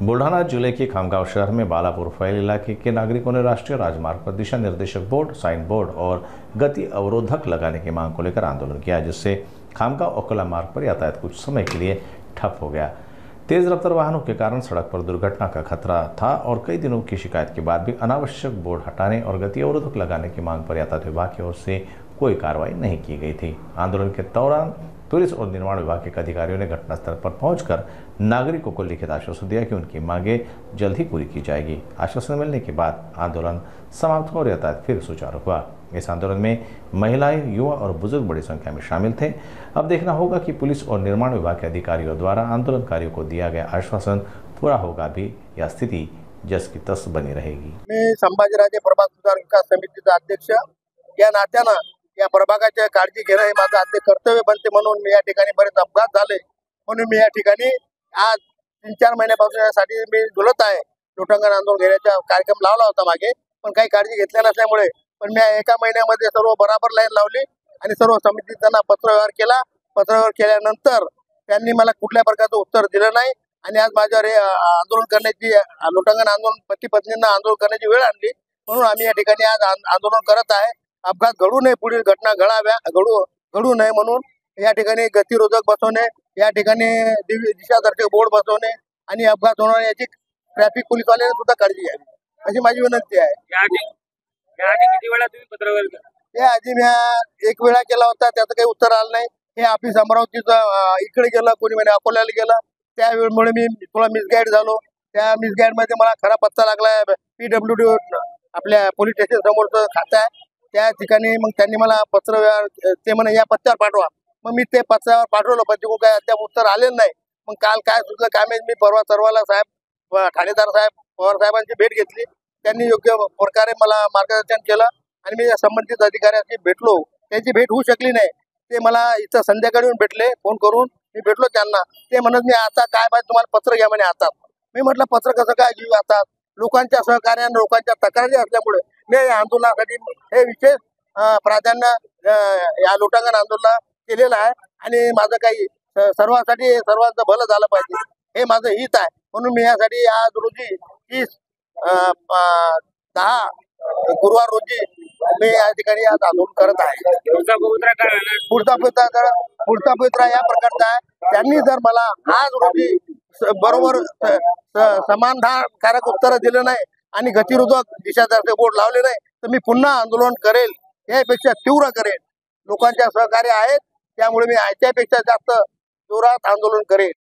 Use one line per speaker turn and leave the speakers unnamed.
बुल्ढाना जिले के खामगांव शहर में बालापुर फैल इलाके के नागरिकों ने राष्ट्रीय राजमार्ग पर दिशा निर्देशक बोर्ड, साइन बोर्ड और गति अवरोधक लगाने की मांग को लेकर आंदोलन किया, जिससे खामगांव अकोला मार्ग पर यातायात कुछ समय के लिए ठप हो गया। तेज रफ्तार वाहनों के कारण सड़क पर दुर्घटना का खतरा था और कई दिनों की शिकायत के बाद भी अनावश्यक बोर्ड हटाने और गति अवरोधक लगाने की मांग पर यातायात विभाग की ओर से कोई कार्रवाई नहीं की गई थी। आंदोलन के दौरान पुलिस और निर्माण विभाग के अधिकारियों ने घटनास्थल पर पहुंचकर नागरिकों को लिखित आश्वासन दिया कि उनकी मांगें जल्द ही पूरी की जाएगी। आश्वासन मिलने के बाद आंदोलन समाप्त हो और यातायात फिर सुचारू हुआ। इस आंदोलन में महिलाएं, युवा और बुजुर्ग बड़ी संख्या में शामिल थे। अब देखना होगा कि पुलिस और निर्माण विभाग के अधिकारियों द्वारा आंदोलनकारियों को दिया गया आश्वासन पूरा होगा भी या स्थिति जस की तस बनी रहेगी।
मी संभाजीराजे प्रभाग सुधार विकास समितीचा अध्यक्ष या नात्यानं या प्रभागाची काळजी घेणं हे माझं आद्य कर्तव्य बनते, म्हणून मी या ठिकाणी बरेच अपघात झाले, म्हणून मी या ठिकाणी आज 3-4 महिन्यापासून यासाठी मी झुलत आहे। लोटांगण आंदोलन घेण्याचा कार्यक्रम लावला होता मागे, पण काही काळजी घेतल्या नसल्यामुळे पण मी एका महिन्यामध्ये सर्व बराबर लाईन लावली आणि सर्व समितींना पत्रव्यवहार केला। पत्रव्यवहार केल्यानंतर त्यांनी मला कुठल्या प्रकारचं उत्तर दिलं नाही आणि आज माझ्यावर आंदोलन करण्याची, लोटांगण आंदोलन पती पत्नींना आंदोलन करण्याची वेळ आणली, म्हणून आम्ही या ठिकाणी आज आंदोलन करत आहे। अपघात घडू नये, पुढील घटना घडू नये म्हणून या ठिकाणी गतिरोधक बसवणे, या ठिकाणी दिशादर्शक बोर्ड बसवणे आणि अपघात होणार याची ट्रॅफिक पोलीसवाल्यांनी सुद्धा काळजी घ्यावी अशी माझी विनंती आहे।
याआधी किती वेळा तुम्ही पत्रव्यवहार केला?
याआधी मी एक वेळा केला होता, त्याचं काही उत्तर आलं नाही। हे ऑफिस अमरावतीचं इकडे गेलं, कोणी म्हणे अकोल्याला गेलं, त्यावेळेमुळे मी थोडा मिसगाईड झालो। त्या मिसगाईड मध्ये मला खरा पत्ता लागला PWD आपल्या पोलीस स्टेशन समोरचं खातं आहे, त्या ठिकाणी मग त्यांनी मला पत्रव्यवहार ते म्हणे या पत्त्यावर पाठवा, मग मी ते पत्त्यावर पाठवलं, पण तिकडून काय अद्याप उत्तर आलेलं नाही। मग काल काय सुचलं काय माहिती, मी परवा सर्वाला साहेब, ठाणेदार साहेब, पवार साहेबांची भेट घेतली, त्यांनी योग्य प्रकारे मला मार्गदर्शन केलं आणि मी संबंधित अधिकाऱ्यांशी भेटलो, त्यांची भेट होऊ शकली नाही। ते मला इथं संध्याकाळी येऊन भेटले, फोन करून मी भेटलो त्यांना, ते म्हणत मी आता काय पाहिजे तुम्हाला पत्र घ्या म्हणे हातात। मी म्हटलं पत्र कसं काय घेऊ हातात, लोकांच्या सहकार्याने लोकांच्या तक्रारी असल्यामुळे मी या आंदोलनासाठी हे विशेष प्राधान्य या लोटांगण आंदोलनाला केलेलं आहे आणि माझं काही सर्वांचं भलं झालं पाहिजे हे माझं हित आहे, म्हणून मी यासाठी आज रोजी 30/10 गुरुवार रोजी मी या ठिकाणी आज आंदोलन करत आहे। पुढचा पवित्रा या प्रकारचा आहे, त्यांनी जर मला आज रोजी बरोबर समाधानकारक उत्तर दिलं नाही आणि गतिरोधक दिशादर्शक बोर्ड लावले नाही तर मी पुन्हा आंदोलन करेल, यापेक्षा तीव्र करेल। लोकांच्या सहकार्य आहेत, त्यामुळे मी त्यापेक्षा जास्त जोरात आंदोलन करेल।